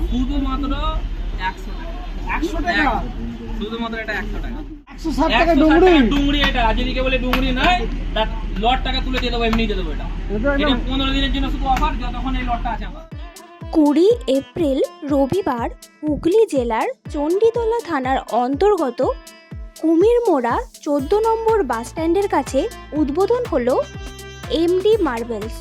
শুধুমাত্র 100 টাকা। 100 টাকা শুধুমাত্র এটা 100 টাকা। 160 টাকা ডুংরি। ডুংরি এটা আজকে বলে ডুংরি নয়, তার লট টাকা তুলে দিয়ে দেবো, এমনি দিয়ে দেবো। এটা 15 দিনের জন্য শুধু অফার, যতক্ষণ এই লটটা আছে আমার। 20 এপ্রিল রবিবার হুগলি জেলার চণ্ডীতলা থানার অন্তর্গত কুমিরমোড়া 14 নম্বর বাসস্ট্যান্ডের কাছে উদ্বোধন হলো এমডি মার্বেলস।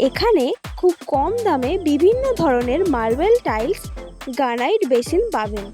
এখানে খুব কম দামে বিভিন্ন ধরনের মার্বেল টাইলস, গ্রানাইট বেসিন পাবেন।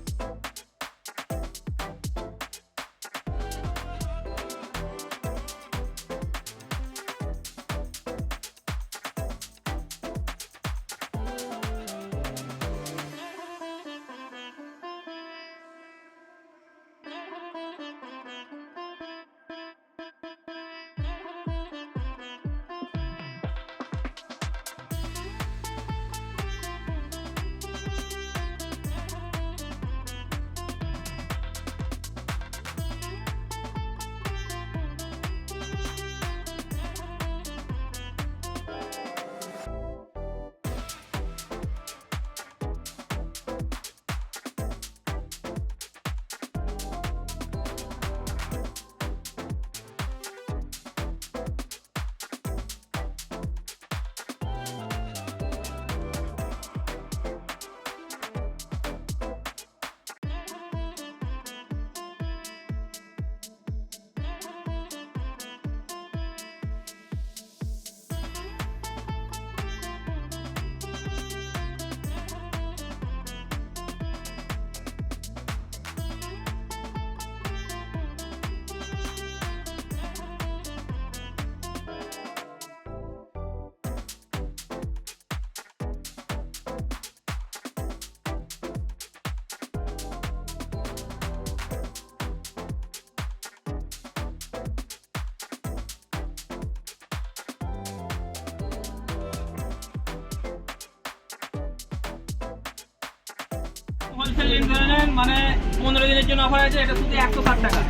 হোলসেল রেট ধরে নেন, মানে 15 দিনের জন্য অফার আছে। এটা শুধু 160 টাকা।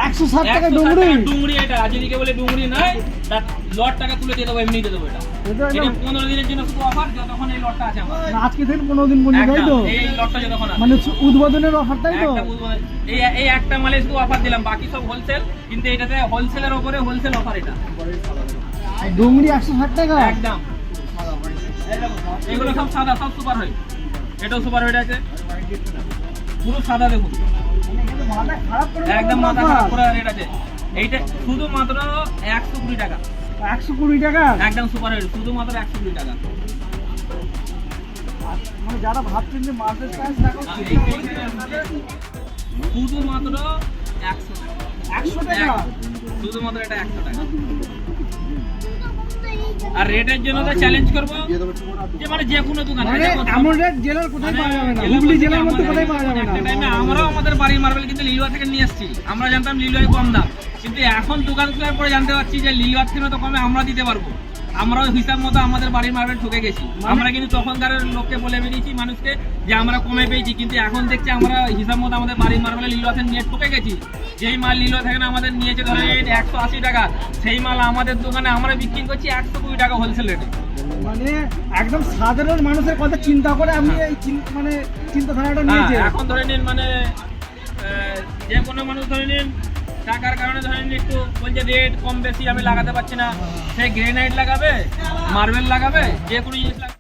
160 টাকা ডুংরি। ডুংরি এটা আজকে বলে ডুংরি নয়, তার লট টাকা তুলে দিয়ে দেবো, এমনি দিয়ে দেবো। এটা 15 দিনের জন্য শুধু অফার, যতক্ষণ এই লটটা আছে আমার। আজকে থেকে 15 দিন পর্যন্ত, তাই তো? এই লটটা যতক্ষণ আছে, মানে উদ্বোধনের অফার, তাই তো? এই একটা মালে শুধু অফার দিলাম, বাকি সব হোলসেল। কিন্তু এটাতে হোলসেলের উপরে হোলসেল অফার। এটা ডুংরি 160 টাকা একদম। এগুলো সব সাদা, সব সুপার হোয়াইট। এটাও সুপার হোয়াইট আছে, পুরো সাদা। দেখুন একদম মাথা খারাপ করে রেট আছে। এইটা শুধুমাত্র 120 টাকা। 120 টাকা একদম সুপার হোয়াইট, শুধুমাত্র 120 টাকা। মানে যারা ভাবছেন যে মার্কেট প্রাইস শুধুমাত্র 100 টাকা। 100 টাকা শুধুমাত্র এটা 100 টাকা। আর রেটের জন্য তো চ্যালেঞ্জ করবো যে মানে যে কোনো দোকানে, এমন রেট জেলার কোথায় পাওয়া যাবে না, হুগলি জেলার মধ্যে কোথায় পাওয়া যাবে না। একটা টাইমে আমরাও আমাদের বাড়ির মার্বেল কিন্তু লিলুয়া থেকে নিয়ে এসেছি। আমরা জানতাম লিলুয়ায় কম দাম, কিন্তু এখন দোকান খোলার পরে জানতে পারছি যে লিলুয়ার থেকে তো কমে আমরা দিতে পারবো। আমরাও হিসাব মতো আমাদের বাড়ির মার্বেল ঠকে গেছি। আমরা কিন্তু তখনকার লোককে বলে বেরিয়েছি মানুষকে যে আমরা কমে পেয়েছি, কিন্তু এখন দেখছি আমরা হিসাব মতো আমাদের বাড়ির মার্বেলে লিলুয়া থেকে নিয়ে ঠকে গেছি। যেই মাল লিলুয়া থেকে আমাদের নিয়েছে ধরে 180 টাকা, সেই মাল আমাদের দোকানে আমরা বিক্রি করছি 120 টাকা হোলসেল রেটে। মানে একদম সাধারণ মানুষের কথা চিন্তা করে আপনি এই মানে চিন্তাধারাটা নিয়েছেন। এখন ধরে নিন মানে যে কোনো মানুষ ধরে নিন টাকার কারণে ধরে নিন একটু বলছে রেট কম বেশি আমি লাগাতে পারছি না, সে গ্রেনাইট লাগাবে, মার্বেল লাগাবে, যে কোনো জিনিস লাগাবে।